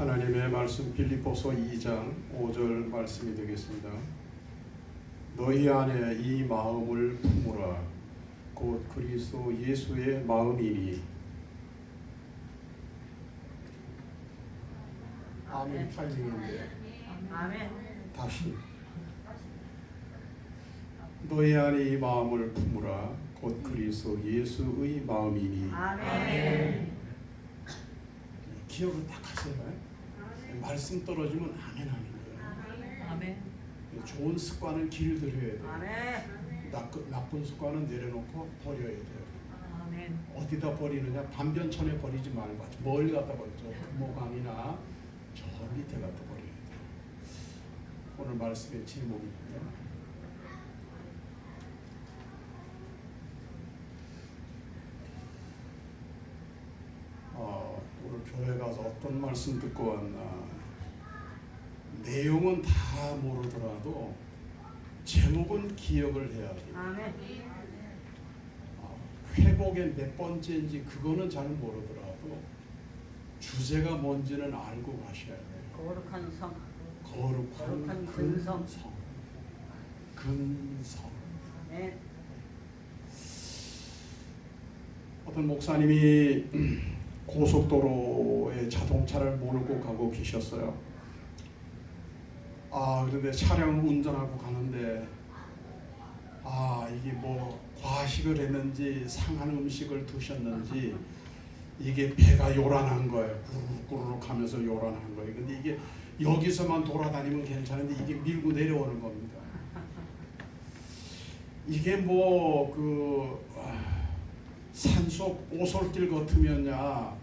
하나님의 말씀 빌립보서 2장 5절 말씀이 되겠습니다. 너희 안에 이 마음을 품으라. 곧 그리스도 예수의 마음이니. 아멘 타이밍인데 아멘. 다시 너희 안에 이 마음을 품으라. 곧 그리스도 예수의 마음이니. 아멘. 기억을 딱 하세요. 말씀 떨어지면 아멘 하는 거예요. 아멘. 좋은 습관은 길들여야 돼요. 아멘. 나쁜 습관은 내려놓고 버려야 돼요. 아멘. 어디다 버리느냐? 반변천에 버리지 말고 멀리 갖다 버리죠. 금호강이나 저 밑에 갖다 버려야 돼요. 오늘 말씀의 제목입니다. 오늘 교회 가서 어떤 말씀 듣고 왔나? 내용은 다 모르더라도 제목은 기억을 해야 돼요. 아멘. 회복의 몇 번째인지 그거는 잘 모르더라도 주제가 뭔지는 알고 가셔야 돼요. 거룩한 성. 거룩한 근성. 근성. 네. 어떤 목사님이 고속도로에 자동차를 몰고 가고 계셨어요. 그런데 차량을 운전하고 가는데 이게 뭐 과식을 했는지 상한 음식을 드셨는지 이게 배가 요란한 거예요. 꾸르륵 하면서 요란한 거예요. 근데 이게 여기서만 돌아다니면 괜찮은데 이게 밀고 내려오는 겁니다. 이게 산속 오솔길 같으면야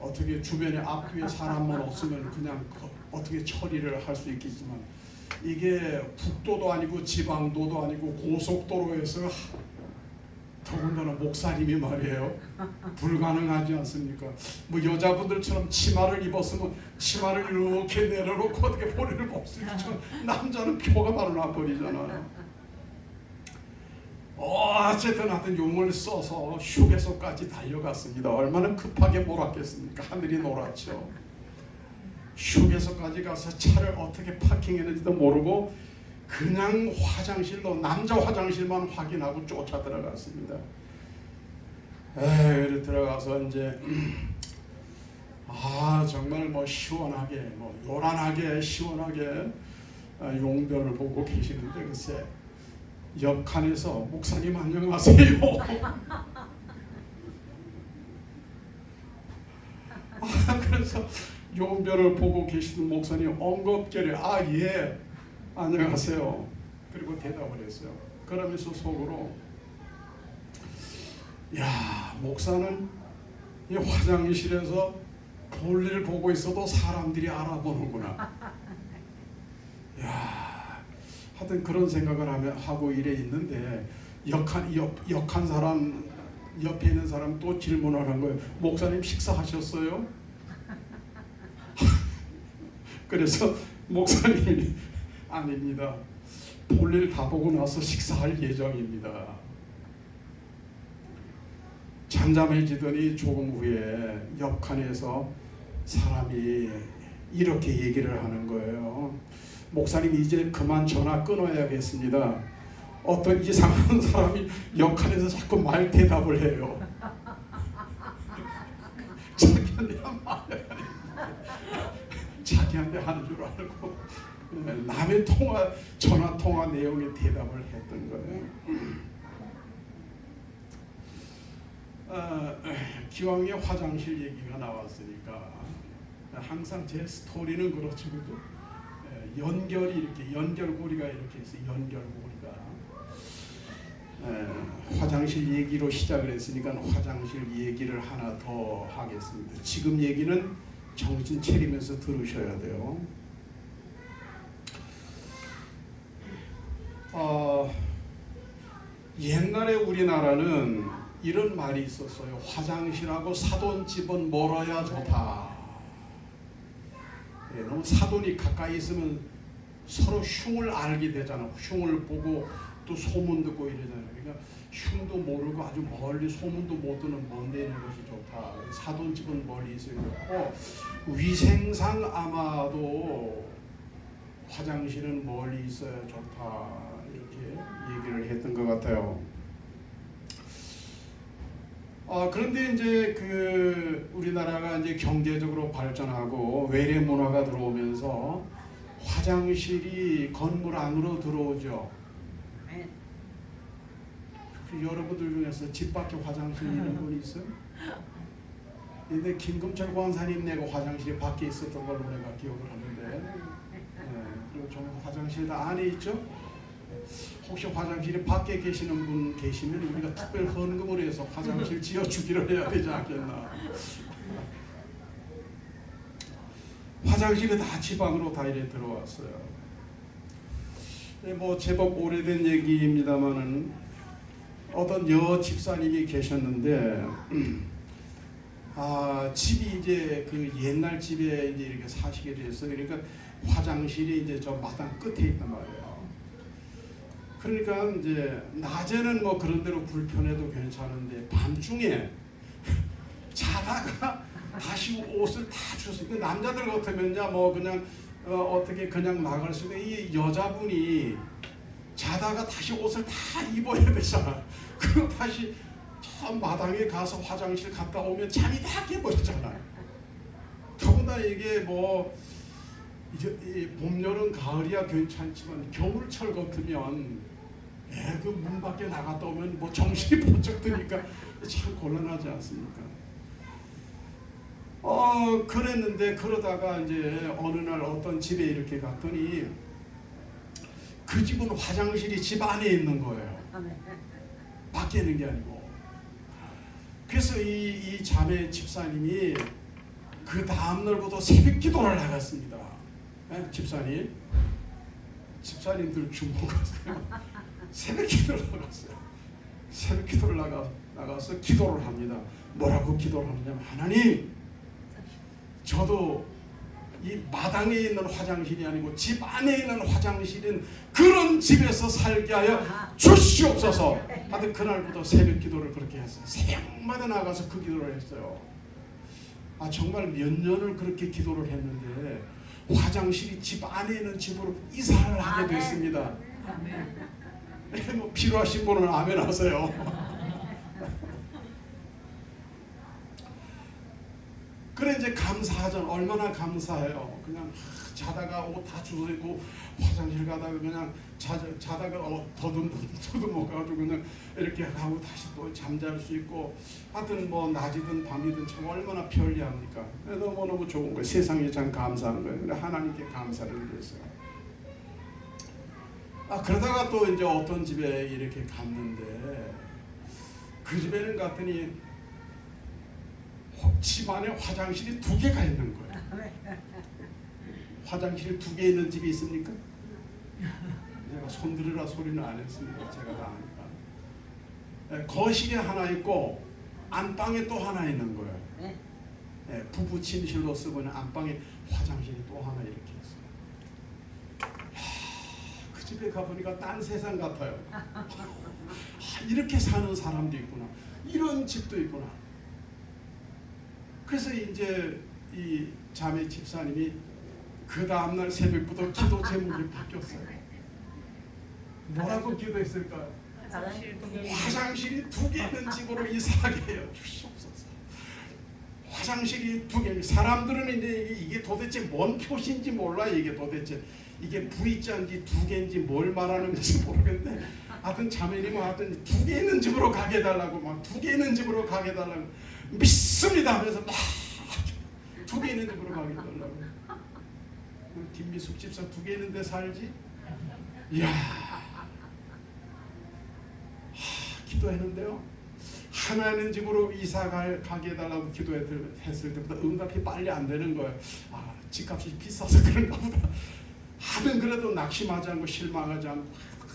어떻게 주변에 앞뒤에 사람만 없으면 그냥 어떻게 처리를 할 수 있겠지만 이게 북도도 아니고 지방도도 아니고 고속도로에서 더군다나 목사님이 말이에요. 불가능하지 않습니까? 뭐 여자분들처럼 치마를 입었으면 치마를 이렇게 내려놓고 어떻게 볼일을 볼 수 있죠. 남자는 표가 바로 나버리잖아요. 어쨌든 하여튼 용을 써서 휴게소까지 달려갔습니다. 얼마나 급하게 몰았겠습니까? 하늘이 노랗죠. 휴게소까지 가서 차를 어떻게 파킹했는지도 모르고 그냥 화장실로 남자 화장실만 확인하고 쫓아 들어갔습니다. 그래 들어가서 이제 정말 시원하게 요란하게 시원하게 용변을 보고 계시는데 글쎄 옆칸에서 목사님 안녕하세요. 그래서 용변을 보고 계시는 목사님 엉겁결에 예 안녕하세요. 그리고 대답을 했어요. 그러면서 속으로 목사는 이 화장실에서 볼일 보고 있어도 사람들이 알아보는구나. 하여튼 그런 생각을 하고 이래 있는데 역한 사람 옆에 있는 사람 또 질문을 한 거예요. 목사님 식사하셨어요? 그래서 목사님이 아닙니다. 볼일 다 보고 나서 식사할 예정입니다. 잠잠해지더니 조금 후에 옆칸에서 사람이 이렇게 얘기를 하는 거예요. 목사님 이제 그만 전화 끊어야겠습니다. 어떤 이상한 사람이 옆칸에서 자꾸 말 대답을 해요. 자기한테 하는 줄 알고 남의 전화 통화 내용에 대답을 했던 거예요. 기왕에 화장실 얘기가 나왔으니까 항상 제 스토리는 그렇죠, 그죠? 연결이 이렇게 연결고리가 이렇게 있어요. 연결고리가 화장실 얘기로 시작을 했으니까 화장실 얘기를 하나 더 하겠습니다. 지금 얘기는 정신 차리면서 들으셔야 돼요. 옛날에 우리나라는 이런 말이 있었어요. 화장실하고 사돈집은 멀어야 좋다. 너무 사돈이 가까이 있으면 서로 흉을 알게 되잖아. 흉을 보고 또 소문 듣고 이러잖아요. 그러니까 흉도 모르고 아주 멀리 소문도 못 듣는 먼 데 있는 것이 좋다. 사돈집은 멀리 있어야 되고 위생상 아마도 화장실은 멀리 있어야 좋다 이렇게 얘기를 했던 것 같아요. 그런데 이제 우리나라가 이제 경제적으로 발전하고 외래 문화가 들어오면서 화장실이 건물 안으로 들어오죠. 아멘. 여러분들 중에서 집 밖에 화장실 있는 분 있어요? 근데 김금철 권사님 내가 화장실이 밖에 있었던 걸로 내가 기억을 하는데, 그리고 좀 화장실 안에 있죠? 혹시 화장실이 밖에 계시는 분 계시면 우리가 특별 헌금을 해서 화장실 지어주기를 해야 되지 않겠나. 화장실이 다 지방으로 다 이래 들어왔어요. 뭐 제법 오래된 얘기입니다만은 어떤 여 집사님이 계셨는데 집이 이제 옛날 집에 이제 이렇게 사시게 됐어요. 그러니까 화장실이 이제 저 마당 끝에 있단 말이에요. 그러니까 이제 낮에는 뭐 그런 대로 불편해도 괜찮은데 밤중에 자다가 다시 옷을 다 주웠어요. 남자들 같으면야 뭐 그냥 어떻게 그냥 나갈 수 있는데 이 여자분이 자다가 다시 옷을 다 입어야 되잖아. 그럼 다시 저 마당에 가서 화장실 갔다 오면 잠이 다 깨버리잖아. 더군다나 이게 뭐 이제 봄, 여름, 가을이야 괜찮지만 겨울철 같으면 그 문 밖에 나갔다 오면 뭐 정신이 번쩍 드니까 참 곤란하지 않습니까? 그랬는데 그러다가 이제 어느 날 어떤 집에 이렇게 갔더니 그 집은 화장실이 집 안에 있는 거예요. 밖에 있는 게 아니고. 그래서 이 자매 집사님이 그 다음날부터 새벽 기도를 나갔습니다. 집사님들 주목하세요. 새벽 기도를 나갔어요. 새벽 기도를 나가서 기도를 합니다. 뭐라고 기도를 하느냐면 하나님, 저도 이 마당에 있는 화장실이 아니고 집 안에 있는 화장실인 그런 집에서 살게 하여 주시옵소서. 하여튼 그날부터 새벽 기도를 그렇게 했어요. 새벽마다 나가서 그 기도를 했어요. 정말 몇 년을 그렇게 기도를 했는데 화장실이 집 안에 있는 집으로 이사를 하게 됐습니다. 뭐 필요하신 분은 아멘 하세요. 그래 이제 감사하잖아. 얼마나 감사해요. 그냥 자다가 옷 다 주워 입고 화장실 가다가 그냥 자다가 더듬어 가지고 그냥 이렇게 하고 다시 또 잠잘 수 있고 하여튼 뭐 낮이든 밤이든 참 얼마나 편리합니까? 너무너무 좋은 거예요. 세상에 참 감사한 거예요. 근데 하나님께 감사를 드렸어요. 그러다가 또 이제 어떤 집에 이렇게 갔는데 그 집에는 갔더니 집 안에 화장실이 2개가 있는 거예요. 화장실 2개 있는 집이 있습니까? 제가 손들으라 소리는 안 했습니다. 제가 다 아니까. 거실에 하나 있고 안방에 또 하나 있는 거예요. 부부 침실로 쓰고 있는 안방에 화장실이 또 하나 이렇게 있어요. 그 집에 가보니까 딴 세상 같아요. 이렇게 사는 사람도 있구나. 이런 집도 있구나. 그래서 이제 이 자매 집사님이 그 다음날 새벽부터 기도 제목이 바뀌었어요. 뭐라고 기도했을까요? 화장실이 2개 있는 집으로 이사하게 해요 주시옵소서. 화장실이 2개. 사람들은 이제 이게 도대체 뭔 표시인지 몰라. 이게 도대체 이게 V자인지 2개인지 뭘 말하는 건지 모르겠는데 하여튼 자매님은 하여튼 2개 있는 집으로 가게 해달라고 막 2개 있는 집으로 가게 해달라고 믿습니다 하면서 막 2개 있는 집으로 가게 해달라고. 김미숙 집사 2개 있는데 살지? 이야, 기도했는데요. 하나 있는 집으로 이사 가게 해달라고 기도했을 때보다 응답이 빨리 안 되는 거예요. 집값이 비싸서 그런가 보다. 하면 그래도 낙심하지 않고 실망하지 않고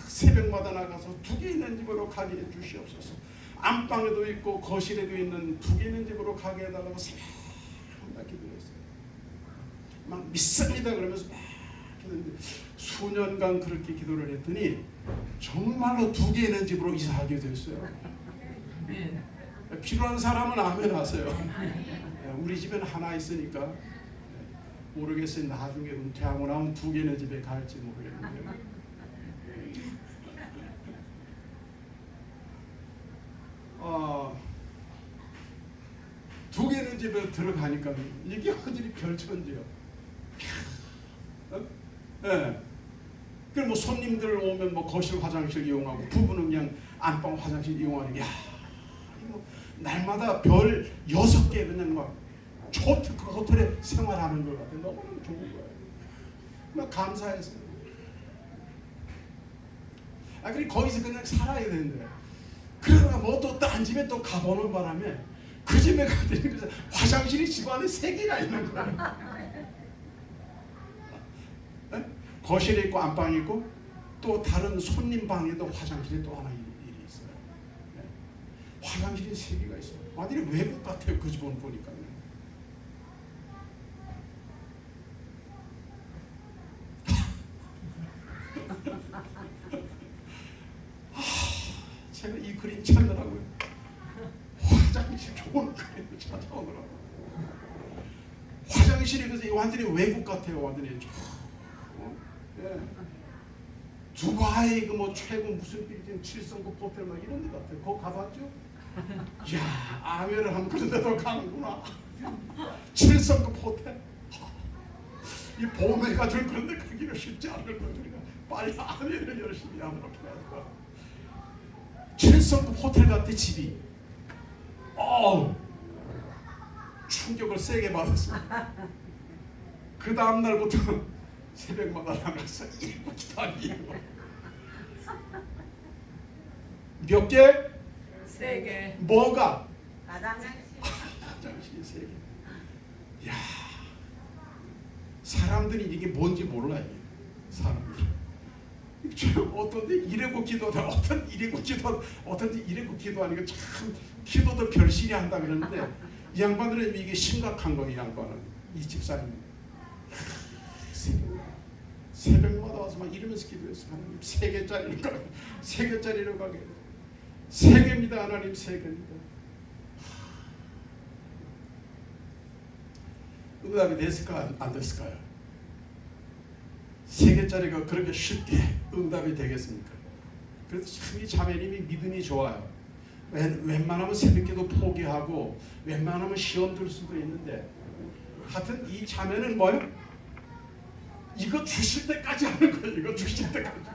새벽마다 나가서 2개 있는 집으로 가게 해 주시옵소서. 안방에도 있고 거실에도 있는 2개 있는 집으로 가게 해달라고 새벽마다 기도했어요. 막 믿습니다 그러면서 막 기도했는데 수년간 그렇게 기도를 했더니 정말로 2개 있는 집으로 이사하게 됐어요. 필요한 사람은 아멘 하세요. 우리 집에는 하나 있으니까 모르겠어요. 나중에 은퇴하고 나면 2개 있는 집에 갈지 모르겠는데. 두 개는 집에 들어가니까 이게 완전히 별천지요. 예. 그럼 뭐 손님들 오면 뭐 거실 화장실 이용하고 부부는 그냥 안방 화장실 이용하는 게 뭐 날마다 별 6개 그냥 막 초특급 호텔에 생활하는 것 같아요. 너무 좋은 거예요. 막 감사했어요. 그리고 거기서 그냥 살아야 되는데 그러다가 뭐 또 딴 집에 또 가보는 바람에 그 집에 가더니 화장실이 집안에 3개가 있는 거예요. 거실에 있고 안방이 있고 또 다른 손님 방에도 화장실이 또 하나 일이 있어요. 화장실이 3개가 있어요. 완전히 외국 같아요. 그 집은 보니까요. 제가 이 그림 찾느라고요. 화장실 좋은 그림을 찾아오느라고. 화장실이 그래서 완전히 외국 같아요. 완전히. 예. 두바이 그 뭐 최고 무슨 빌딩 7성급 호텔 막 이런 데 같아요. 거기 가봤죠? 이야, 아메를 한 그런 데도 가는구나. 7성급 호텔. 이 봄에가 줄 그런데 가기가 쉽지 않을 거예요. 우리가 빨리 아메를 열심히 하도록 해야 돼요. 7성급 호텔 같아 집이. 충격을 세게 받았어요. 그 다음 날부터 새벽마다 나가서 일부기도 아니에요. 몇 개? 3개. 뭐가? 화장실 3개. 야, 사람들이 이게 뭔지 몰라요. 사람들이. 어떤 데 이래고 기도하다, 어떤 이래고 기도, 어떤 데 이래고 기도하니까 참 기도도 별실이 한다 그러는데 이 양반들은 이게 심각한 거예요. 이 양반은 이 집사님은. 새벽마다 와서 막 이러면서 기도했어. 하나님 3개짜리로 가게, 3개짜리로 가게. 3개입니다. 하나님 3개입니다. 응답이 됐을까 안 됐을까요? 3개짜리가 그렇게 쉽게 응답이 되겠습니까? 그래서 참 이 자매님이 믿음이 좋아요. 웬만하면 새벽기도 포기하고 웬만하면 시험 들 수도 있는데 하여튼 이 자매는 뭐예요? 이거 주실 때까지 하는 거예요. 이거 주실 때까지.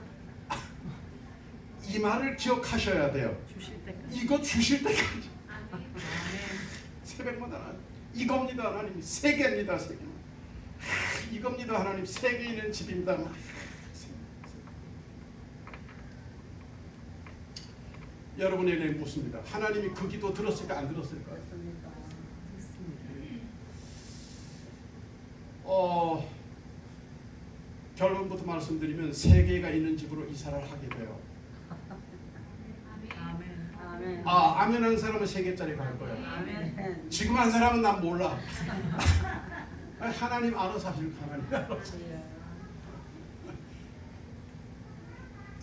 이 말을 기억하셔야 돼요. 주실 때까지. 이거 주실 때까지. 새벽마다 이겁니다. 하나님 3개입니다. 3개. 이겁니다. 하나님 3개 있는 집입니다. 여러분에게 묻습니다. 하나님이 그 기도 들었을까 안 들었을까요? 결론부터 말씀드리면 3개가 있는 집으로 이사를 하게 돼요. 아멘. 아멘 한 사람은 3개짜리 갈 거예요. 아멘. 지금 한 사람은 난 몰라. 하나님 알아서 하실 하나님 알아서.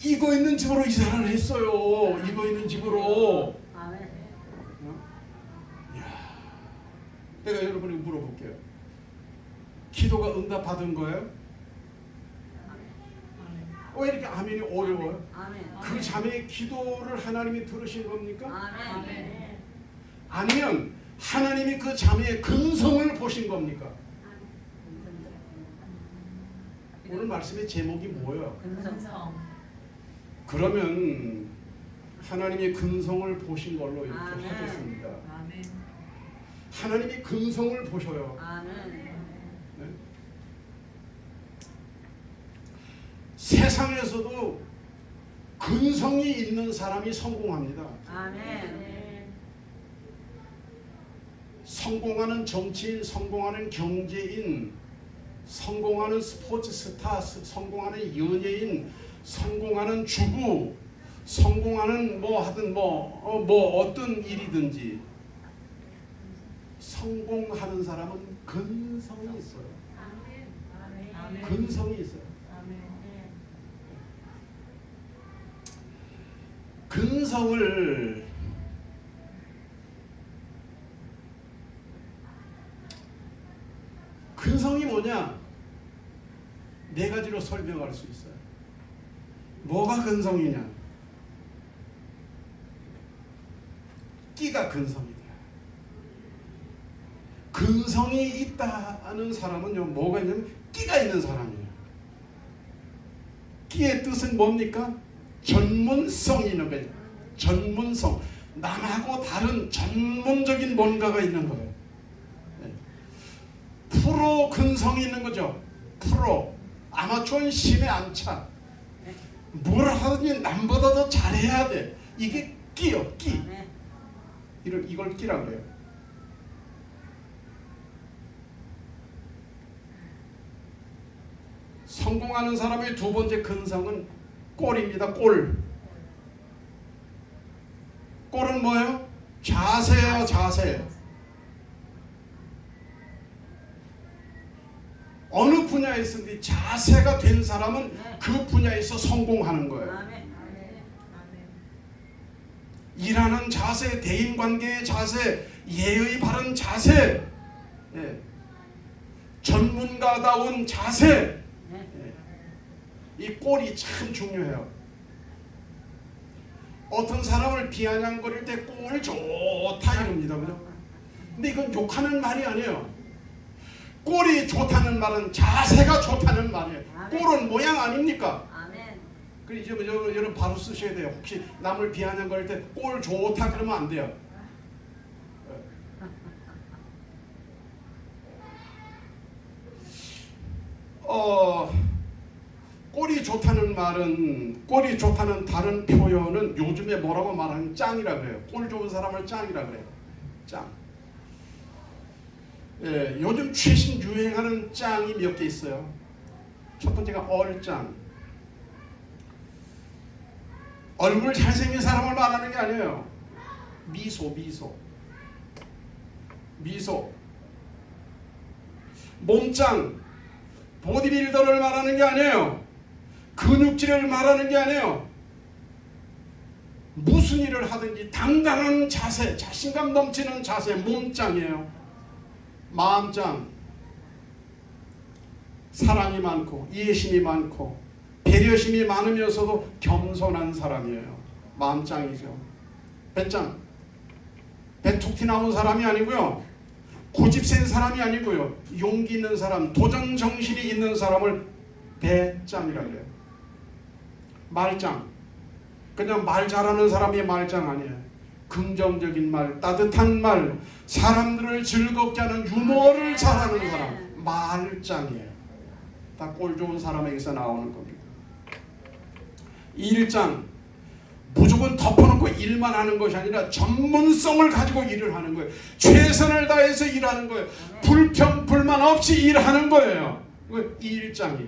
이거 있는 집으로 이사를 했어요. 이거 있는 집으로. 아멘. 내가 여러분에게 물어볼게요. 기도가 응답 받은 거예요? 왜 이렇게 아멘이 어려워요? 아멘. 그 자매의 기도를 하나님이 들으신 겁니까? 아멘. 아니면 하나님이 그 자매의 근성을 보신 겁니까? 오늘 말씀의 제목이 뭐예요? 근성. 그러면 하나님의 근성을 보신 걸로 이렇게 아멘. 하겠습니다. 아멘. 하나님이 근성을 보셔요. 아멘. 네? 세상에서도 근성이 있는 사람이 성공합니다. 아멘. 성공하는 정치인, 성공하는 경제인, 성공하는 스포츠 스타, 성공하는 연예인, 성공하는 주부, 성공하는 뭐 하든 뭐 어떤 일이든지 성공하는 사람은 근성이 있어요. 아멘. 근성이 있어요. 근성을 근성이 뭐냐? 네 가지로 설명할 수 있어요. 뭐가 근성이냐? 끼가 근성이다. 근성이 있다는 사람은요, 뭐가 있냐면 끼가 있는 사람이에요. 끼의 뜻은 뭡니까? 전문성이 있는 거예요. 전문성. 남하고 다른 전문적인 뭔가가 있는 거예요. 네. 프로 근성이 있는 거죠. 프로. 아마추어는 심에 안 차. 뭘 하든지 남보다 더 잘해야 돼. 이게 끼요, 끼. 이걸 끼라고 그래요. 성공하는 사람의 두 번째 근성은 꼴입니다. 꼴. 꼴은 뭐예요? 자세예요. 자세. 어느 분야에서든지 자세가 된 사람은 그 분야에서 성공하는 거예요. 일하는 자세, 대인관계의 자세, 예의 바른 자세, 전문가다운 자세, 이 꼴이 참 중요해요. 어떤 사람을 비아냥거릴 때 꼴 좋다 이럽니다. 그죠? 근데 이건 욕하는 말이 아니에요. 꼴이 좋다는 말은 자세가 좋다는 말이에요. 꼴은 모양 아닙니까? 그래 이제 여러분 바로 쓰셔야 돼요. 혹시 남을 비아냥거릴 때 꼴 좋다 그러면 안 돼요. 꼴이 좋다는 말은, 꼴이 좋다는 다른 표현은 요즘에 뭐라고 말하는 짱이라 그래요. 꼴 좋은 사람을 짱이라 그래요. 짱. 예, 요즘 최신 유행하는 짱이 몇 개 있어요. 첫 번째가 얼짱. 얼굴 잘생긴 사람을 말하는 게 아니에요. 미소. 몸짱. 보디빌더를 말하는 게 아니에요. 근육질을 말하는 게 아니에요. 무슨 일을 하든지 당당한 자세, 자신감 넘치는 자세, 몸짱이에요. 마음짱. 사랑이 많고 이해심이 많고 배려심이 많으면서도 겸손한 사람이에요. 마음짱이죠. 배짱. 배 툭 튀나온 사람이 아니고요. 고집 센 사람이 아니고요. 용기 있는 사람, 도전 정신이 있는 사람을 배짱이라 그래요. 말짱. 그냥 말 잘하는 사람이 말짱 아니에요. 긍정적인 말, 따뜻한 말, 사람들을 즐겁게 하는 유머를 잘하는 사람, 말짱이에요. 다 꼴 좋은 사람에게서 나오는 겁니다. 일짱. 무조건 덮어놓고 일만 하는 것이 아니라 전문성을 가지고 일을 하는 거예요. 최선을 다해서 일하는 거예요. 불평 불만 없이 일하는 거예요. 일짱이.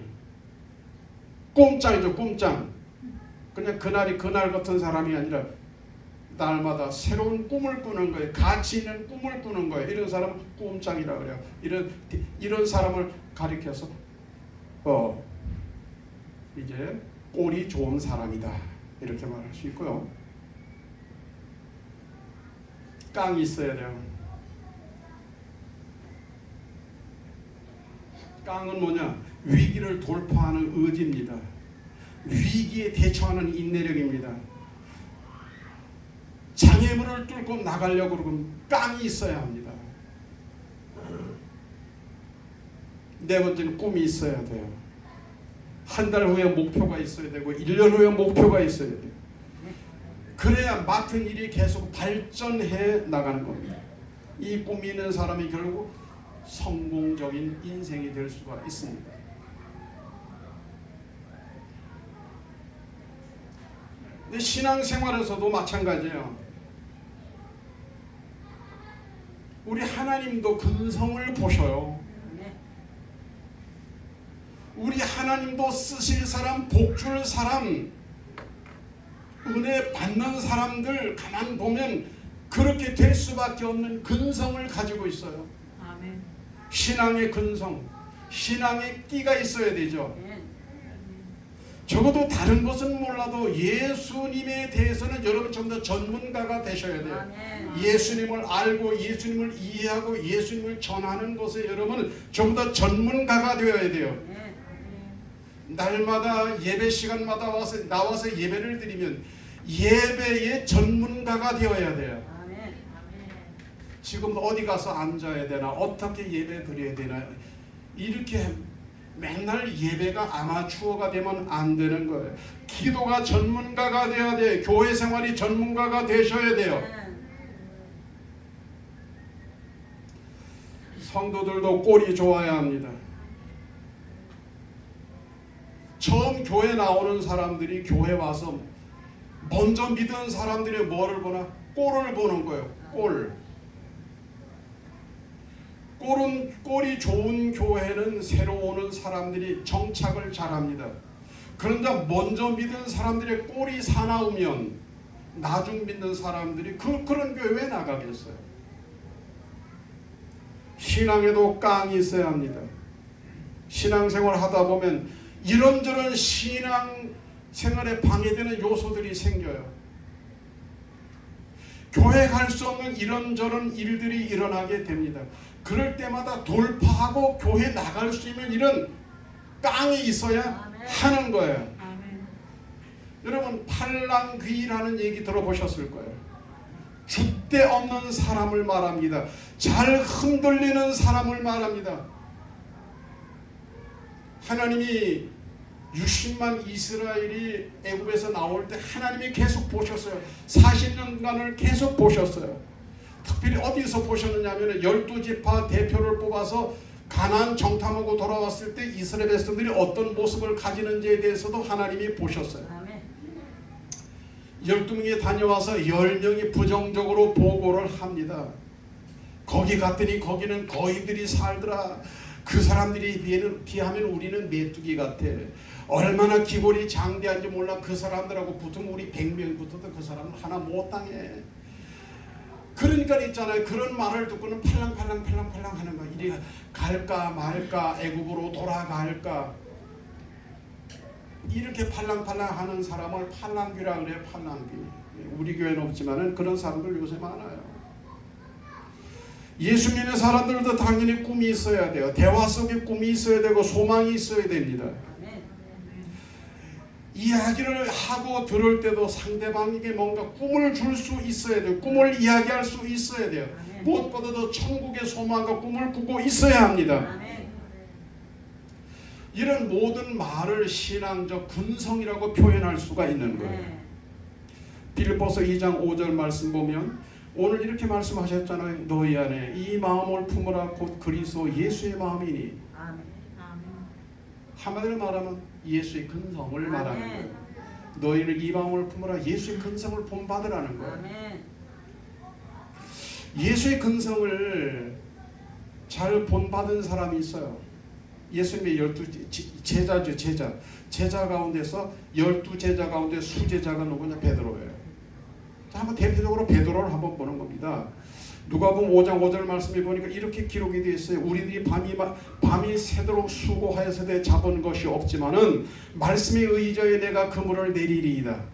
꿈짱이죠. 꿈짱. 그냥 그날이 그날 같은 사람이 아니라 날마다 새로운 꿈을 꾸는 거예요. 가치 있는 꿈을 꾸는 거예요. 이런 사람은 꿈짱이라 그래요. 이런 사람을 가리켜서 이제 꼴이 좋은 사람이다. 이렇게 말할 수 있고요. 깡이 있어야 돼요. 깡은 뭐냐? 위기를 돌파하는 의지입니다. 위기에 대처하는 인내력입니다. 장애물을 뚫고 나가려고 그러면 깡이 있어야 합니다. 네 번째는 꿈이 있어야 돼요. 한 달 후에 목표가 있어야 되고 1년 후에 목표가 있어야 돼요. 그래야 맡은 일이 계속 발전해 나가는 겁니다. 이 꿈이 있는 사람이 결국 성공적인 인생이 될 수가 있습니다. 근데 신앙생활에서도 마찬가지예요. 우리 하나님도 근성을 보셔요. 우리 하나님도 쓰실 사람, 복줄 사람, 은혜 받는 사람들 가만 보면 그렇게 될 수밖에 없는 근성을 가지고 있어요. 아멘. 신앙의 근성, 신앙의 끼가 있어야 되죠. 적어도 다른 것은 몰라도 예수님에 대해서는 여러분 좀 더 전문가가 되셔야 돼요. 아멘. 예수님을 알고 예수님을 이해하고 예수님을 전하는 것에 여러분은 좀 더 전문가가 되어야 돼요. 네. 날마다 예배 시간마다 나와서 예배를 드리면 예배의 전문가가 되어야 돼요. 아멘. 지금 어디 가서 앉아야 되나, 어떻게 예배 드려야 되나, 이렇게 맨날 예배가 아마추어가 되면 안 되는 거예요. 기도가 전문가가 돼야 돼요. 교회 생활이 전문가가 되셔야 돼요. 성도들도 꼴이 좋아야 합니다. 처음 교회 나오는 사람들이 교회 와서 먼저 믿은 사람들이 뭐를 보나? 꼴을 보는 거예요. 꼴이 좋은 교회는 새로 오는 사람들이 정착을 잘합니다. 그런데 먼저 믿은 사람들의 꼴이 사나우면 나중 믿는 사람들이 그런 교회에 나가겠어요. 신앙에도 깡이 있어야 합니다. 신앙생활 하다 보면 이런저런 신앙생활에 방해되는 요소들이 생겨요. 교회 갈 수 없는 이런저런 일들이 일어나게 됩니다. 그럴 때마다 돌파하고 교회 나갈 수 있는 이런 깡이 있어야 하는 거예요. 아멘. 여러분 팔랑귀라는 얘기 들어보셨을 거예요. 줏대 없는 사람을 말합니다. 잘 흔들리는 사람을 말합니다. 하나님이 60만 이스라엘이 애굽에서 나올 때 하나님이 계속 보셨어요. 40년간을 계속 보셨어요. 특별히 어디서 보셨느냐면 12지파 대표를 뽑아서 가나안 정탐하고 돌아왔을 때 이스라엘 백성들이 어떤 모습을 가지는지에 대해서도 하나님이 보셨어요. 아멘. 12명이 다녀와서 10명이 부정적으로 보고를 합니다. 거기 갔더니 거기는 거인들이 살더라. 그 사람들이 비하면 우리는 메뚜기 같아. 얼마나 기골이 장대한지 몰라. 그 사람들하고 붙으면 우리 100명 붙어도 그 사람은 하나 못 당해. 그러니까 있잖아요. 그런 말을 듣고는 팔랑팔랑 하는 거야. 이리 갈까 말까, 애굽으로 돌아갈까. 이렇게 팔랑팔랑 하는 사람을 팔랑귀라 그래요. 팔랑귀. 우리 교회는 없지만은 그런 사람들 요새 많아요. 예수 믿는 사람들도 당연히 꿈이 있어야 돼요. 대화 속에 꿈이 있어야 되고 소망이 있어야 됩니다. 이야기를 하고 들을 때도 상대방에게 뭔가 꿈을 줄 수 있어야 돼요. 꿈을 이야기할 수 있어야 돼요. 무엇보다도 천국의 소망과 꿈을 꾸고 있어야 합니다. 이런 모든 말을 신앙적 군성이라고 표현할 수가 있는 거예요. 빌립보서 2장 5절 말씀 보면 오늘 이렇게 말씀하셨잖아요. 너희 안에 이 마음을 품으라 곧 그리스도 예수의 마음이니. 한마디로 말하면 예수의 근성을 말하는 거예요. 너희는 이 마음을 품으라 예수의 근성을 본받으라는 거예요. 예수의 근성을 잘 본받은 사람이 있어요. 예수님의 12제자죠. 제자 가운데서 12제자 가운데 수제자가 누구냐? 베드로예요. 자, 한번 대표적으로 베드로를 한번 보는 겁니다. 누가복음 5장 5절 말씀에 보니까 이렇게 기록이 되어 있어요. 우리들이 밤이 새도록 수고하여서 잡은 것이 없지만은 말씀에 의지하여 내가 그물을 내리리이다.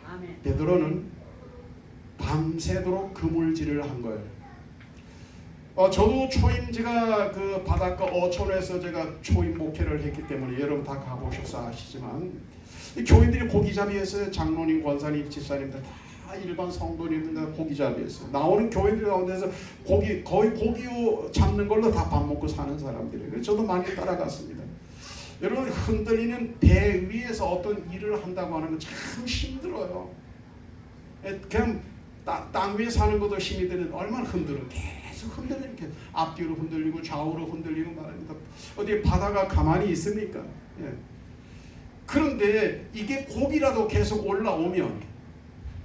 아멘. 베드로는 밤새도록 그물질을 한 거예요. 저도 초임지가 그 바닷가 어촌에서 제가 초임 목회를 했기 때문에 여러분 다 가보셔서 아시지만 교인들이 고기잡이에서 장로님, 권사님, 집사님들 다 일반 성도님들 고기잡이에서 나오는 교인들 가운데서 거의 고기 잡는 걸로 다 밥 먹고 사는 사람들이에요. 저도 많이 따라갔습니다. 여러분 흔들리는 배 위에서 어떤 일을 한다고 하는 건 참 힘들어요. 그냥 땅 위에 사는 것도 힘이 드는 얼마나 흔들어. 계속 흔들리는 이렇게 앞뒤로 흔들리고 좌우로 흔들리고 말합니다. 어디 바다가 가만히 있습니까? 예. 그런데 이게 고기라도 계속 올라오면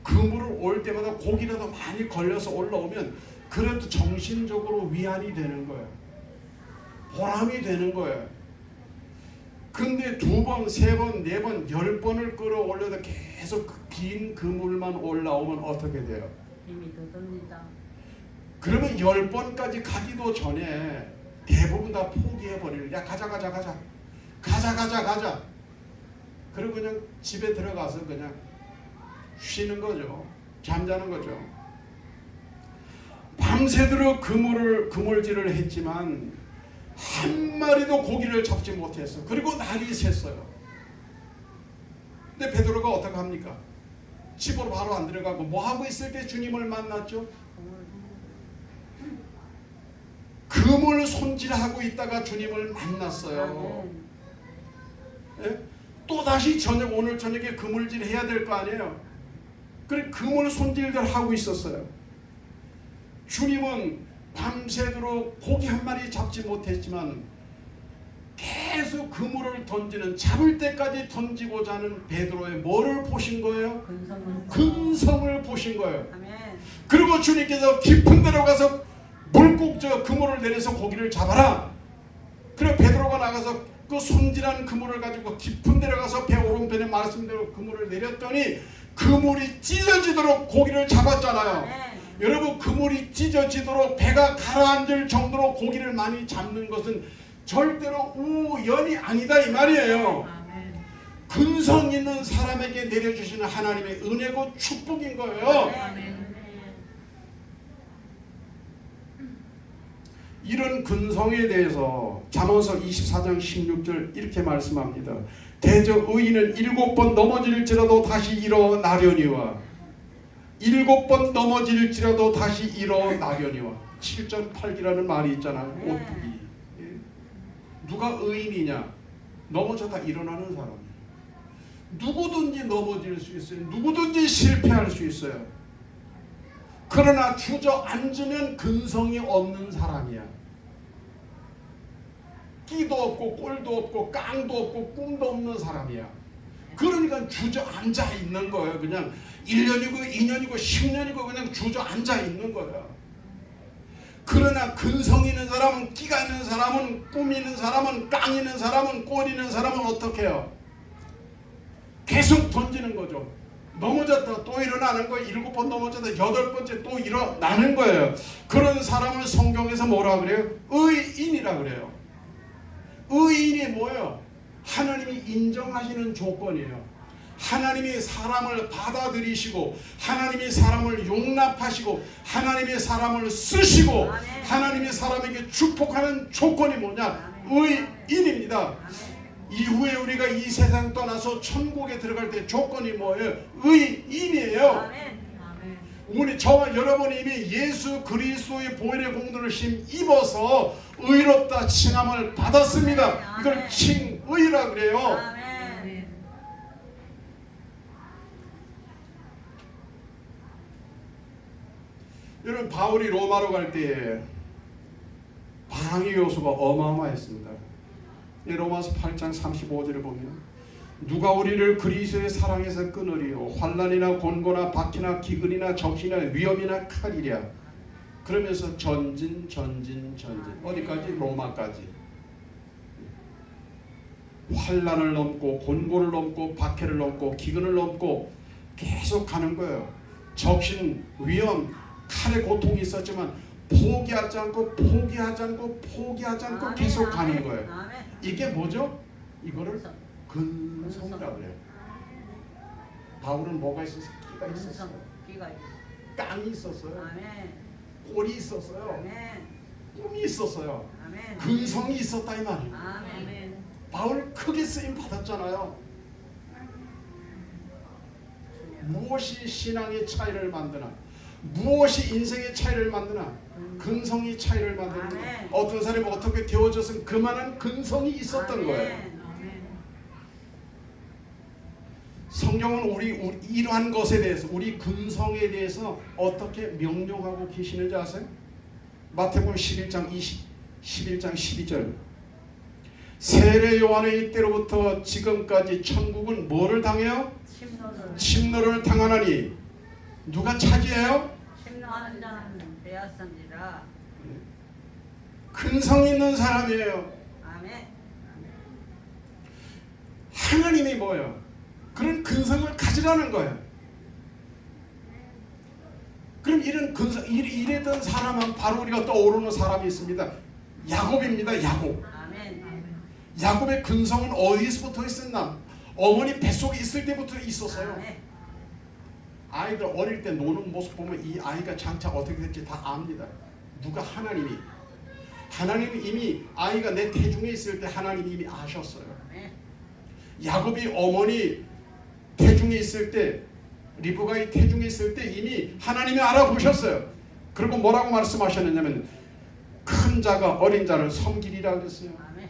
그물을 올 때마다 고기라도 많이 걸려서 올라오면 그래도 정신적으로 위안이 되는 거예요. 보람이 되는 거예요. 근데 2번, 3번, 4번, 10번을 끌어올려도 계속 긴 그물만 올라오면 어떻게 돼요? 힘이 더 듭니다. 그러면 10번까지 가기도 전에 대부분 다 포기해버리는. 야 가자. 그리고 그냥 집에 들어가서 그냥 쉬는 거죠. 잠자는 거죠. 밤새도록 그물질을 했지만 한 마리도 고기를 잡지 못했어. 그리고 날이 샜어요. 근데 베드로가 어떻게 합니까? 집으로 바로 안 들어가고 뭐 하고 있을 때 주님을 만났죠? 그물 손질하고 있다가 주님을 만났어요. 예? 또 다시 오늘 저녁에 그물질 해야 될 거 아니에요? 그래 그물 손질들 하고 있었어요. 주님은 밤새도록 고기 한 마리 잡지 못했지만 계속 그물을 던지는, 잡을 때까지 던지고자 하는 베드로의 뭐를 보신 거예요? 근성을 보신 거예요. 아멘. 그리고 주님께서 깊은 데로 가서 물꼭 그물을 내려서 고기를 잡아라. 그리고 베드로가 나가서 그 손질한 그물을 가지고 깊은 데로 가서 배 오른편에 말씀대로 그물을 내렸더니 그물이 찢어지도록 고기를 잡았잖아요. 아멘. 여러분, 그물이 찢어지도록 배가 가라앉을 정도로 고기를 많이 잡는 것은 절대로 우연이 아니다 이 말이에요. 아멘. 근성 있는 사람에게 내려주시는 하나님의 은혜고 축복인 거예요. 아멘. 이런 근성에 대해서 잠언서 24장 16절 이렇게 말씀합니다. 대저 의인은 7번 넘어질지라도 다시 일어나려니와 7번 넘어질지라도 다시 일어나려니와 7.8기라는 말이 있잖아요. 오뚜기. 누가 의인이냐? 넘어져다 일어나는 사람이에요. 누구든지 넘어질 수 있어요. 누구든지 실패할 수 있어요. 그러나 주저앉으면 근성이 없는 사람이야. 끼도 없고 꼴도 없고 깡도 없고 꿈도 없는 사람이야. 그러니까 주저앉아 있는 거예요. 그냥 1년이고 2년이고 10년이고 그냥 주저앉아 있는 거예요. 그러나 근성 있는 사람은, 끼가 있는 사람은, 꿈 있는 사람은, 깡 있는 사람은, 꼴 있는 사람은 어떻게 해요? 계속 던지는 거죠. 넘어졌다 또 일어나는 거예요. 7번 넘어졌다 8번째 또 일어나는 거예요. 그런 사람을 성경에서 뭐라 그래요? 의인이라 그래요. 의인이 뭐예요? 하나님이 인정하시는 조건이에요. 하나님이 사람을 받아들이시고 하나님이 사람을 용납하시고 하나님이 사람을 쓰시고 아멘. 하나님이 사람에게 축복하는 조건이 뭐냐? 아멘. 의인입니다. 아멘. 이후에 우리가 이 세상 떠나서 천국에 들어갈 때 조건이 뭐예요? 의인이에요. 아멘. 아멘. 우리 저와 여러분이 이미 예수 그리스도의 보혈의 공로를 힘입어서 의롭다 칭함을 받았습니다. 이걸 칭의라 그래요. 아멘. 여러분, 바울이 로마로 갈 때에 방해 요소가 어마어마했습니다. 로마서 8장 35절을 보면 누가 우리를 그리스도의 사랑에서 끊으리요? 환난이나 곤고나 박해나 기근이나 적신이나 위험이나 칼이랴. 그러면서 전진 어디까지? 로마까지. 환난을 넘고 곤고를 넘고 박해를 넘고 기근을 넘고 계속 가는 거예요. 적신, 위험, 칼의 고통이 있었지만 포기하지 않고 아멘. 계속 가는 거예요. 아멘. 이게 뭐죠? 이거를 근성이라고 그래요. 바울은 뭐가 있었어요? 끼가 있었어요. 끼가 있어. 깡이 있었어요. 아멘. 꼴이 있었어요. 아멘. 꿈이 있었어요. 아멘. 근성이 있었다 이 말이에요. 아멘. 바울 크게 쓰임 받았잖아요. 무엇이 신앙의 차이를 만드나? 무엇이 인생의 차이를 만드나? 근성이 차이를 만드는 거예요. 어떤 사람이 어떻게 되어져서 그만한 근성이 있었던 거예요. 성경은 우리 이러한 것에 대해서, 우리 근성에 대해서 어떻게 명령하고 계시는지 아세요? 마태복음 11장 12절 세례 요한의 이때로부터 지금까지 천국은 뭐를 당해요? 침노를 당하나니 누가 차지해요? 침노하는 자는 빼앗습니다. 근성 있는 사람이에요. 아멘. 하나님이 뭐예요? 그런 근성을 가지라는 거예요. 그럼 이런 근성, 이랬던 사람은 바로 우리가 떠오르는 사람이 있습니다. 야곱입니다. 야곱. 아멘. 야곱의 근성은 어디서부터 있었나? 어머니 뱃속에 있을 때부터 있었어요. 아멘. 아이들 어릴 때 노는 모습 보면 이 아이가 장차 어떻게 될지 다 압니다. 누가? 하나님이 이미 아이가 내 태중에 있을 때 하나님이 이미 아셨어요. 아멘. 야곱이 어머니 태중에 있을 때, 리브가의 태중에 있을 때 이미 하나님이 알아보셨어요. 그리고 뭐라고 말씀하셨느냐면 큰 자가 어린 자를 섬기리라 그랬어요. 아멘.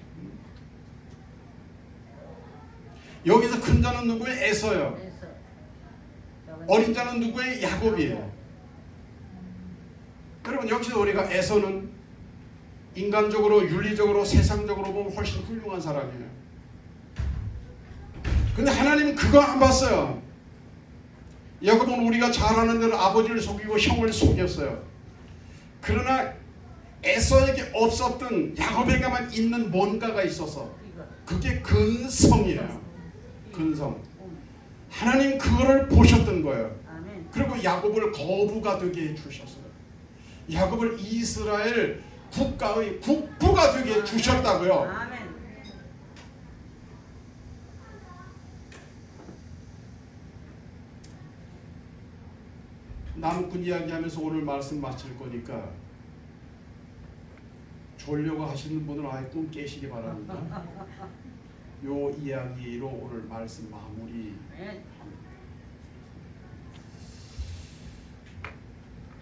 여기서 큰 자는 누구예요? 에서요. 그래서 어린 자는 누구예요? 야곱이에요. 여러분, 여기서 우리가 에서는 인간적으로 윤리적으로 세상적으로 보면 훨씬 훌륭한 사람이에요. 근데 하나님은 그거 안 봤어요. 야곱은 우리가 잘 아는 대로 아버지를 속이고 형을 속였어요. 그러나 에서에게 없었던 야곱에게만 있는 뭔가가 있어서 이거 그게 근성이에요. 근성. 하나님 그거를 보셨던 거예요. 아멘. 그리고 야곱을 거부가 되게 해주셨어요. 야곱을 이스라엘 국가의 국부가 되게 해주셨다고요. 아멘. 나무꾼 이야기하면서 오늘 말씀 마칠 거니까 졸려고 하시는 분은 아예 꿈 깨시기 바랍니다. 요 이야기로 오늘 말씀 마무리. 아멘.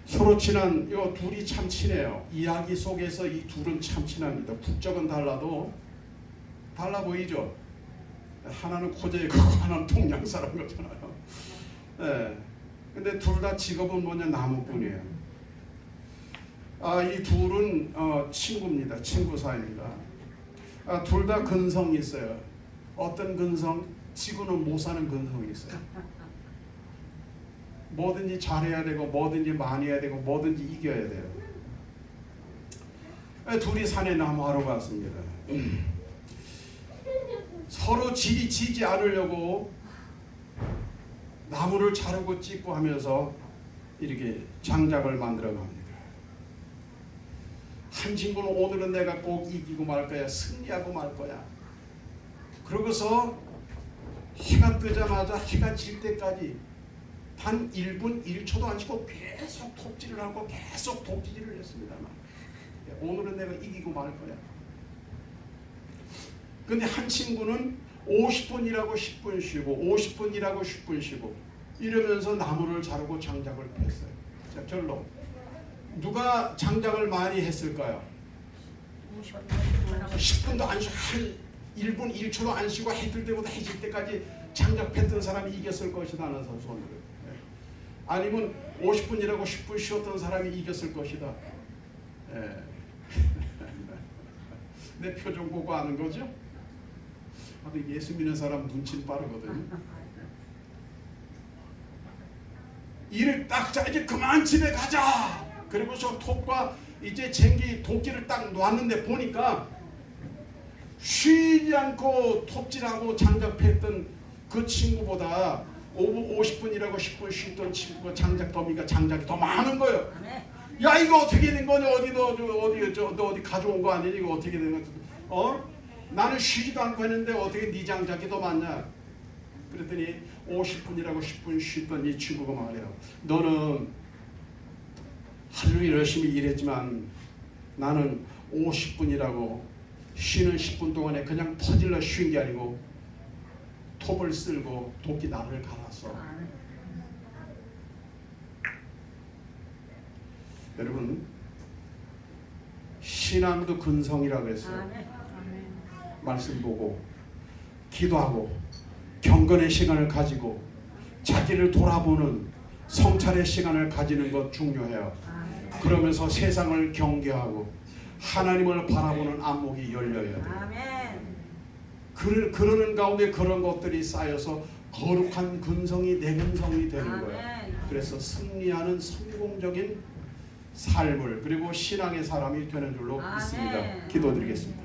서로 친한 요 둘이 참 친해요. 이야기 속에서 이 둘은 참 친합니다. 국적은 달라도 달라 보이죠. 하나는 코제이고 하나는 동양 사람 거잖아요. 네. 근데 둘 다 직업은 뭐냐? 나무꾼이에요. 이 둘은 친구입니다. 친구 사이입니다. 둘 다 근성이 있어요. 어떤 근성? 지구는 못 사는 근성이 있어요. 뭐든지 잘해야 되고 뭐든지 많이 해야 되고 뭐든지 이겨야 돼요. 둘이 산에 나무하러 갔습니다. 서로 질이 지지 않으려고 나무를 자르고 찢고 하면서 이렇게 장작을 만들어 갑니다. 한 친구는 오늘은 내가 꼭 이기고 말 거야, 승리하고 말 거야. 그러고서 해가 뜨자마자 해가 질 때까지 단 1분 1초도 안 쉬고 계속 톱질을 하고 계속 톱질을 했습니다만 오늘은 내가 이기고 말 거야. 근데 한 친구는 50분 일하고 10분 쉬고 50분 일하고 10분 쉬고 이러면서 나무를 자르고 장작을 폈어요. 자, 결론. 누가 장작을 많이 했을까요? 10분도 안 쉬고 한 1분 1초도 안 쉬고 해 뜰 때보다 해질 때까지 장작 폈던 사람이 이겼을 것이다 하는 손을. 아니면 50분 일하고 10분 쉬었던 사람이 이겼을 것이다. 내 표정 보고 아는 거죠? 예수 믿는 사람 눈치는 빠르거든요. 일을 딱 자, 이제 그만 집에 가자. 그리고 저 톱과 이제 쟁기 도끼를 딱 놨는데 보니까 쉬지 않고 톱질하고 장작 폈던 그 친구보다 50분이라고 10분 쉬던 친구가 장작 더미가 장작이 더 많은 거예요. 야, 이거 어떻게 된 거냐? 너 어디 가져온 거 아니니? 이거 어떻게 된 거야? 나는 쉬지도 않고 했는데 어떻게 네 장작이 더 많냐? 그랬더니 50분이라고 10분 쉬던 이 친구가 말해요. 너는 하루 열심히 일했지만 나는 50분이라고 쉬는 10분 동안에 그냥 퍼질러 쉰 게 아니고 톱을 쓸고 도끼 나를 갈았어. 여러분, 신앙도 근성이라고 했어요. 말씀 보고 기도하고 경건의 시간을 가지고 자기를 돌아보는 성찰의 시간을 가지는 것 중요해요. 그러면서 세상을 경계하고 하나님을 바라보는 안목이 열려야 돼요. 그러는 가운데 그런 것들이 쌓여서 거룩한 근성이 내 근성이 되는 거예요. 그래서 승리하는 성공적인 삶을 그리고 신앙의 사람이 되는 줄로 믿습니다. 기도드리겠습니다.